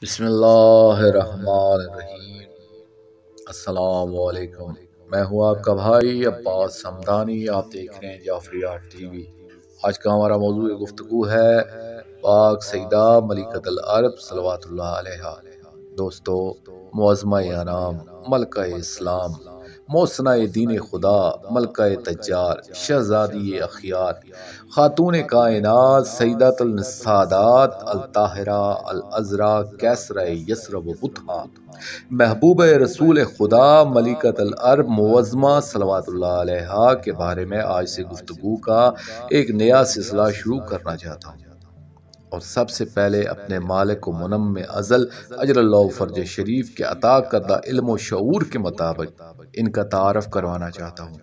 بسم اللہ الرحمن الرحیم۔ السلام علیکم، میں ہوں آپ کا بھائی عباس سمدانی۔ آپ دیکھ رہے ہیں جعفری آرٹ ٹی وی۔ آج کا ہمارا موضوع گفتگو ہے پاک سیدہ ملکۃ العرب صلوات اللہ علیہا۔ دوستو، معظمہ انعام، ملکہ اسلام، محسنہ دین خدا، ملکہ تجار، شہزادی اخیار، خاتون کائنات، سیدۃ السادات، الطاہرہ العذراء، کیسرہ یثرب و بطحا، محبوب رسول خدا، ملکۃ العرب معظمہ صلوات اللہ علیہا کے بارے میں آج سے گفتگو کا ایک نیا سلسلہ شروع کرنا چاہتا ہوں، اور سب سے پہلے اپنے مالک و منم ازل اجر اللہ فرج شریف کے عطا کردہ علم و شعور کے مطابق ان کا تعارف کروانا چاہتا ہوں۔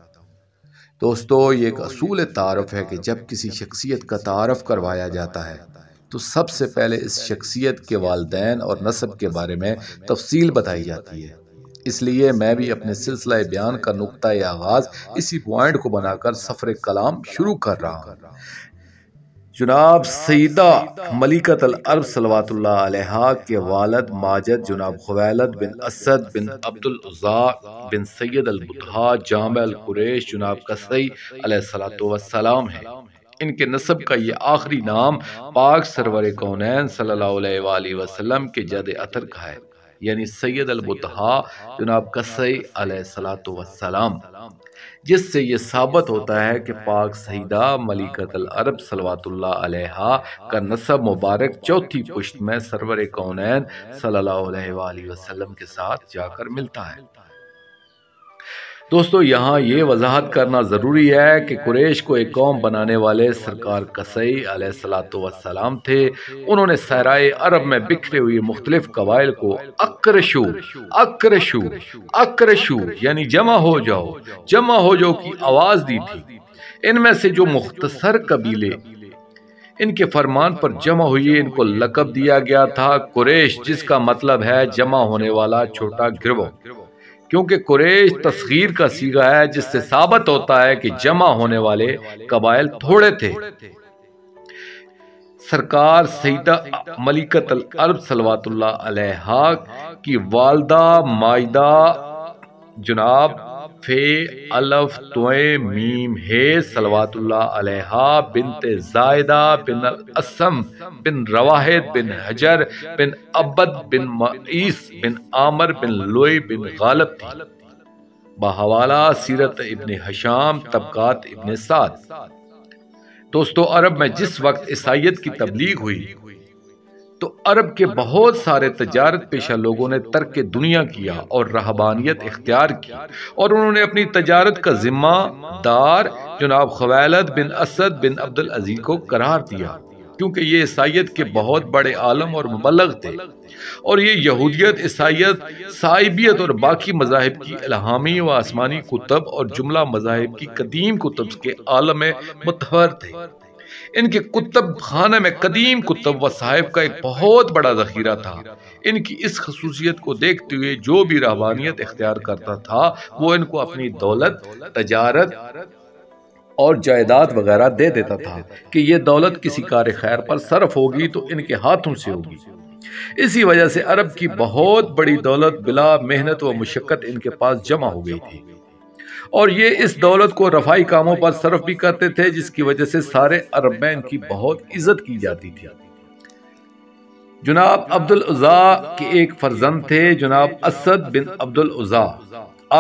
دوستو، یہ ایک اصول تعارف ہے کہ جب کسی شخصیت کا تعارف کروایا جاتا ہے تو سب سے پہلے اس شخصیت کے والدین اور نسب کے بارے میں تفصیل بتائی جاتی ہے۔ اس لیے میں بھی اپنے سلسلہ بیان کا نقطہ آغاز اسی پوائنٹ کو بنا کر سفر کلام شروع کر رہا ہوں۔ جناب سیدہ ملکۃ العرب صلوات اللہ علیہا کے والد ماجد جناب خویلد بن اسد بن عبد العزیٰ بن سید البطحا جامع القریش جناب قصی علیہ السلام ہیں۔ ان کے نسب کا یہ آخری نام پاک سرور کونین صلی اللہ علیہ وآلہ وسلم کے جد اطہر کا ہے، یعنی سید البطحا جناب قصی علیہ السلام، جس سے یہ ثابت ہوتا ہے کہ پاک سیدہ ملکۃ العرب صلوات اللہ علیہا کا نسب مبارک چوتھی پشت میں سرور کونین صلی اللہ علیہ وآلہ وسلم کے ساتھ جا کر ملتا ہے۔ دوستو، یہاں یہ وضاحت کرنا ضروری ہے کہ قریش کو ایک قوم بنانے والے سرکار قصی علیہ السلام تھے۔ انہوں نے صحرائے عرب میں بکھرے ہوئے مختلف قبائل کو اکرشو اکرشو اکرشو یعنی جمع ہو جاؤ کی آواز دی تھی۔ ان میں سے جو مختصر قبیلے ان کے فرمان پر جمع ہوئی، ان کو لقب دیا گیا تھا قریش، جس کا مطلب ہے جمع ہونے والا چھوٹا گروہ، کیونکہ قریش تصغیر کا صیغہ ہے، جس سے ثابت ہوتا ہے کہ جمع ہونے والے قبائل تھوڑے تھے۔ سرکار سیدہ ملکۃ العرب صلوات اللہ علیہا کی والدہ ماجدہ جناب فے الف توئے میم ہے صلوات اللہ علیہا بنت زائدہ بن الاسم بن رواحد بن حجر بن عبد بن معیس بن عامر بن لوئی بن غالب تھی، بحوالہ سیرت ابن حشام طبقات ابن سعد۔ دوستو، عرب میں جس وقت عیسائیت کی تبلیغ ہوئی تو عرب کے بہت سارے تجارت پیشہ لوگوں نے ترک دنیا کیا اور رہبانیت اختیار کی، اور انہوں نے اپنی تجارت کا ذمہ دار جناب خویلد بن اسد بن عبد العزیز کو قرار دیا، کیونکہ یہ عیسائیت کے بہت بڑے عالم اور مبلغ تھے، اور یہ یہودیت، عیسائیت، صائبیت اور باقی مذاہب کی الہامی و آسمانی کتب اور جملہ مذاہب کی قدیم کتب کے عالم میں متحر تھے۔ ان کے کتب خانہ میں قدیم کتب و صحائف کا ایک بہت بڑا ذخیرہ تھا۔ ان کی اس خصوصیت کو دیکھتے ہوئے جو بھی رہبانیت اختیار کرتا تھا وہ ان کو اپنی دولت، تجارت اور جائیداد وغیرہ دے دیتا تھا کہ یہ دولت کسی کار خیر پر صرف ہوگی تو ان کے ہاتھوں سے ہوگی۔ اسی وجہ سے عرب کی بہت بڑی دولت بلا محنت و مشقت ان کے پاس جمع ہو گئی تھی، اور یہ اس دولت کو رفائی کاموں پر صرف بھی کرتے تھے، جس کی وجہ سے سارے عرب میں ان کی بہت عزت کی جاتی تھی۔ جناب عبد العزیٰ کے ایک فرزند تھے جناب اسد بن عبد العزیٰ۔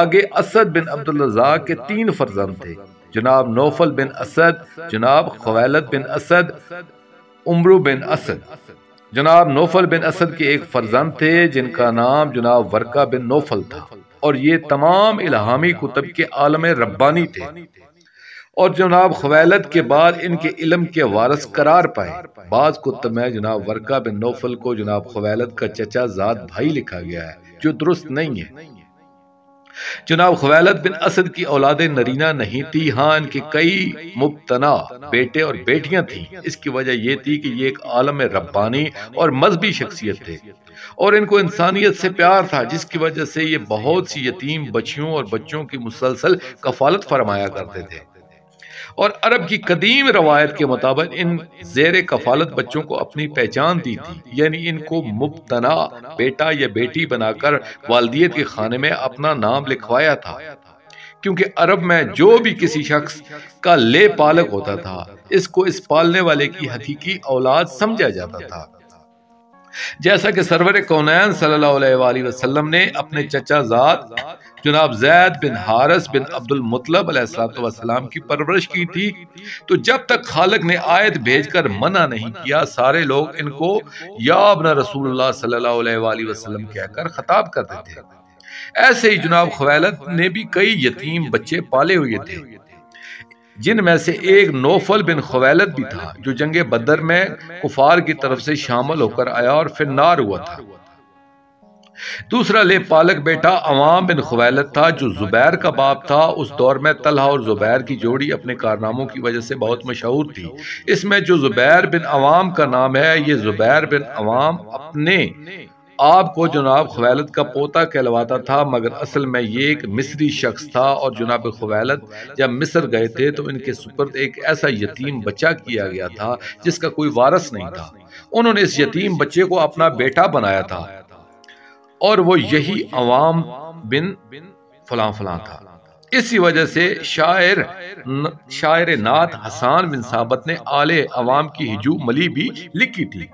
آگے اسد بن عبد العزیٰ کے 3 فرزند تھے، جناب نوفل بن اسد، جناب خویلد بن اسد، عمرو بن اسد۔ جناب نوفل بن اسد کے ایک فرزند تھے جن کا نام جناب ورقہ بن نوفل تھا، اور یہ تمام الہامی کتب کے عالم ربانی تھے، اور جناب خویلد کے بعد ان کے علم کے وارث قرار پائے۔ بعض کتب میں جناب ورقہ بن نوفل کو جناب خویلد کا چچا زاد بھائی لکھا گیا ہے، جو درست نہیں ہے۔ جناب خویلد بن اسد کی اولاد نرینہ نہیں تھی، ہاں ان کے کئی مبتنا بیٹے اور بیٹیاں تھیں۔ اس کی وجہ یہ تھی کہ یہ ایک عالم ربانی اور مذہبی شخصیت تھے، اور ان کو انسانیت سے پیار تھا، جس کی وجہ سے یہ بہت سی یتیم بچیوں اور بچوں کی مسلسل کفالت فرمایا کرتے تھے، اور عرب کی قدیم روایت کے مطابق ان زیر کفالت بچوں کو اپنی پہچان دی تھی، یعنی ان کو مبتنا بیٹا یا بیٹی بنا کر والدیت کے خانے میں اپنا نام لکھوایا تھا، کیونکہ عرب میں جو بھی کسی شخص کا لے پالک ہوتا تھا اس کو اس پالنے والے کی حقیقی اولاد سمجھا جاتا تھا، جیسا کہ سرور کونین صلی اللہ علیہ وآلہ وسلم نے اپنے چچا زاد جناب زید بن حارث بن عبد المطلب علیہ السلام کی پرورش کی تھی، تو جب تک خالق نے آیت بھیج کر منع نہیں کیا سارے لوگ ان کو یا ابن رسول اللہ صلی اللہ علیہ وآلہ وسلم کہہ کر خطاب کرتے تھے۔ ایسے ہی جناب خویلد نے بھی کئی یتیم بچے پالے ہوئے تھے، جن میں سے ایک نوفل بن خویلد بھی تھا جو جنگ بدر میں کفار کی طرف سے شامل ہو کر آیا اور پھر نار ہوا تھا۔ دوسرا لے پالک بیٹا عوام بن خویلد تھا جو زبیر کا باپ تھا۔ اس دور میں طلحہ اور زبیر کی جوڑی اپنے کارناموں کی وجہ سے بہت مشہور تھی۔ اس میں جو زبیر بن عوام کا نام ہے، یہ زبیر بن عوام اپنے آپ کو جناب خویلد کا پوتا کہلواتا تھا، مگر اصل میں یہ ایک مصری شخص تھا، اور جناب خویلد جب مصر گئے تھے تو ان کے سپرد ایک ایسا یتیم بچہ کیا گیا تھا جس کا کوئی وارث نہیں تھا۔ انہوں نے اس یتیم بچے کو اپنا بیٹا بنایا تھا اور وہ یہی عوام بن فلاں فلاں تھا۔ اسی وجہ سے شاعر نعت حسان بن ثابت نے آل عوام کی ہجو ملی بھی لکھی تھی۔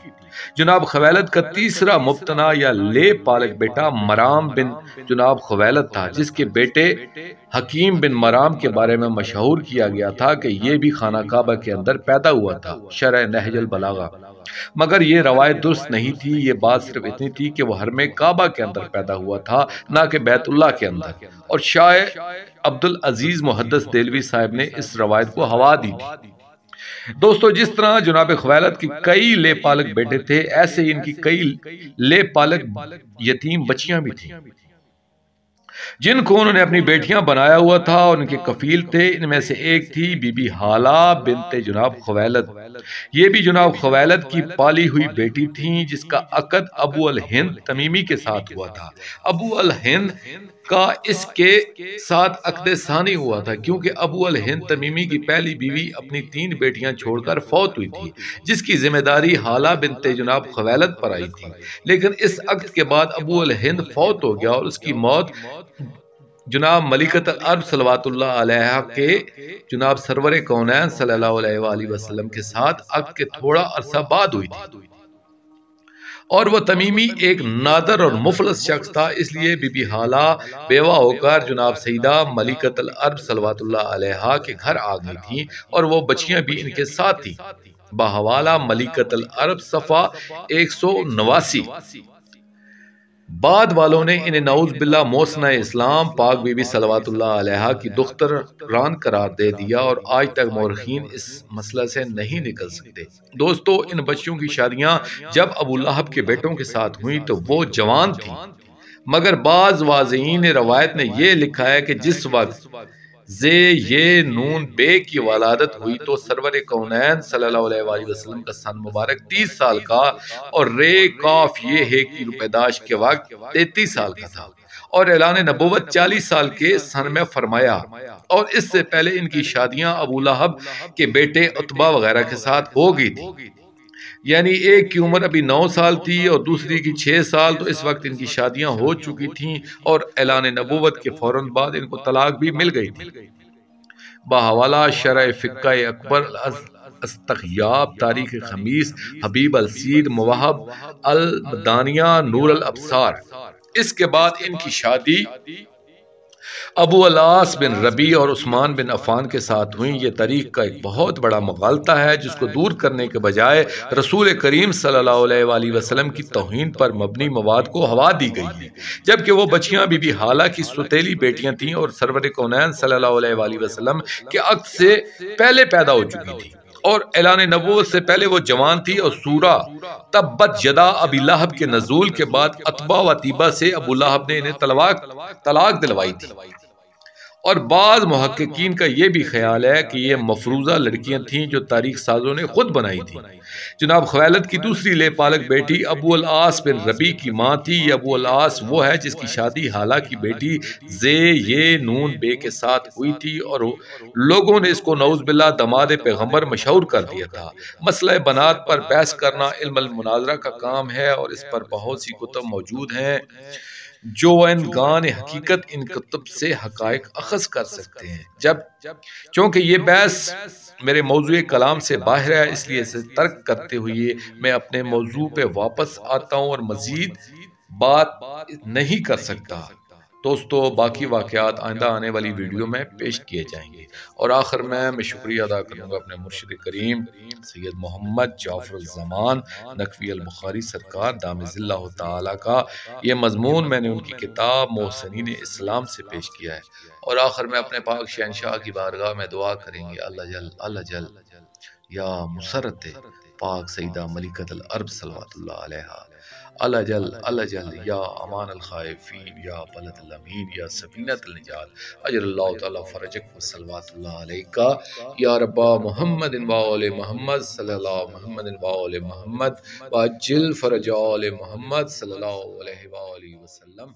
جناب خویلد کا تیسرا مبتنا یا لے پالک بیٹا مرام بن جناب خویلد تھا، جس کے بیٹے حکیم بن مرام کے بارے میں مشہور کیا گیا تھا کہ یہ بھی خانہ کعبہ کے اندر پیدا ہوا تھا، شرح نہج البلاغہ۔ مگر یہ روایت درست نہیں تھی، یہ بات صرف اتنی تھی کہ وہ حرم کعبہ کے اندر پیدا ہوا تھا، نہ کہ بیت اللہ کے اندر، اور شاہ عبدالعزیز محدث دہلوی صاحب نے اس روایت کو ہوا دی تھی۔ دوستو، جس طرح جناب خویلد کی کئی لے پالک بیٹے تھے، ایسے ہی ان کی کئی لے پالک یتیم بچیاں بھی تھیں جن کو انہوں نے اپنی بیٹیاں بنایا ہوا تھا اور ان کے کفیل تھے۔ ان میں سے ایک تھی بی بی حالہ بنت جناب خویلد، یہ بھی جناب خویلد کی پالی ہوئی بیٹی تھیں، جس کا عقد ابو الہند تمیمی کے ساتھ ہوا تھا۔ ابو الہند کا اس کے ساتھ عقد ثانی ہوا تھا کیونکہ ابو الہند تمیمی کی پہلی بیوی اپنی 3 بیٹیاں چھوڑ کر فوت ہوئی تھی، جس کی ذمہ داری حالہ بنت جناب خویلد پر آئی تھی۔ لیکن اس عقد کے بعد ابو الہند فوت ہو گیا اور اس کی موت جناب ملکۃ العرب صلوات اللہ علیہ کے جناب سرور کونین صلی اللہ علیہ وآلہ وسلم کے ساتھ عقد کے تھوڑا عرصہ بعد ہوئی تھی، اور وہ تمیمی ایک نادر اور مفلس شخص تھا، اس لیے بی بی حالہ بیوہ ہو کر جناب سیدہ ملکۃ العرب صلوات اللہ علیہ کے گھر آ گئی تھیں، اور وہ بچیاں بھی ان کے ساتھ تھیں۔ بحوالہ ملکۃ العرب صفحہ 189۔ بعد والوں نے انہیں نعوذ باللہ محسنہ اسلام پاک بی بی صلوات اللہ علیہ کی دختر ران قرار دے دیا، اور آج تک مورخین اس مسئلہ سے نہیں نکل سکتے۔ دوستو، ان بچیوں کی شادیاں جب ابو لہب کے بیٹوں کے ساتھ ہوئیں تو وہ جوان تھیں، مگر بعض واضحین روایت نے یہ لکھا ہے کہ جس وقت زے یہ نون بے کی ولادت ہوئی تو سرور کونین صلی اللہ علیہ وآلہ وسلم کا سن مبارک 30 سال کا، اور رے کاف یہ ہے کی پیدائش کے وقت 33 سال کا تھا، اور اعلان نبوت 40 سال کے سن میں فرمایا، اور اس سے پہلے ان کی شادیاں ابو لہب کے بیٹے عتبہ وغیرہ کے ساتھ ہو گئی تھی، یعنی ایک کی عمر ابھی 9 سال تھی اور دوسری کی 6 سال، تو اس وقت ان کی شادیاں ہو چکی تھیں اور اعلان نبوت کے فوراً بعد ان کو طلاق بھی مل گئی تھی۔ بحوالہ شرح فقہ اکبر استغیاب تاریخ خمیس حبیب السید موہب المدانیہ نور الابصار۔ اس کے بعد ان کی شادی ابو العاص بن ربیع اور عثمان بن عفان کے ساتھ ہوئیں۔ یہ تاریخ کا ایک بہت بڑا مغالطہ ہے جس کو دور کرنے کے بجائے رسول کریم صلی اللہ علیہ وآلہ وسلم کی توہین پر مبنی مواد کو ہوا دی گئی ہے، جبکہ وہ بچیاں بی بی حالہ کی سوتیلی بیٹیاں تھیں اور سرور کونین صلی اللہ علیہ وآلہ وسلم کے عقد سے پہلے پیدا ہو چکی تھی، اور اعلان نبوت سے پہلے وہ جوان تھی، اور سورہ تبت یدا ابی لہب کے نزول کے بعد عتبہ و طیبہ سے ابو لہب نے انہیں طلاق دلوائی تھی، اور بعض محققین کا یہ بھی خیال ہے کہ یہ مفروضہ لڑکیاں تھیں جو تاریخ سازوں نے خود بنائی تھیں۔ جناب خویلد کی دوسری لے پالک بیٹی ابو العاص بن ربی کی ماں تھی۔ ابو العاص وہ ہے جس کی شادی حالہ کی بیٹی زے یہ نون بے کے ساتھ ہوئی تھی اور لوگوں نے اس کو نعوذ باللہ دماد پیغمبر مشہور کر دیا تھا۔ مسئلہ بنات پر بحث کرنا علم المناظرہ کا کام ہے اور اس پر بہت سی کتب موجود ہیں جو ان گان حقیقت ان کتب سے حقائق اخذ کر سکتے ہیں۔ چونکہ یہ بحث میرے موضوع کلام سے باہر ہے، اس لیے اسے ترک کرتے ہوئے میں اپنے موضوع پہ واپس آتا ہوں اور مزید بات نہیں کر سکتا۔ دوستو باقی واقعات آئندہ آنے والی ویڈیو میں پیش کیے جائیں گے۔ اور آخر میں شکریہ ادا کروں گا اپنے مرشد کریم سید محمد جعفر الزمان نقوی البخاری سرکار دامت اللہ تعالی کا۔ یہ مضمون میں نے ان کی کتاب محسنین اسلام سے پیش کیا ہے۔ اور آخر میں اپنے پاک شہنشاہ کی بارگاہ میں دعا کریں گے، اللہ جل یا مسرت پاک سیدہ ملکۃ العرب صلوات اللہ علیہا، اللہ جل یا امان الخائفین، یا بلد الامین، یا سفینۃ النجات، اجر اللہ تعالی فرجک و صلوات اللہ علیکہ یا ربا محمد و آل محمد صلی اللہ محمد و آل محمد واجل فرج آل محمد صلی اللہ علیہ وآلہ وسلم۔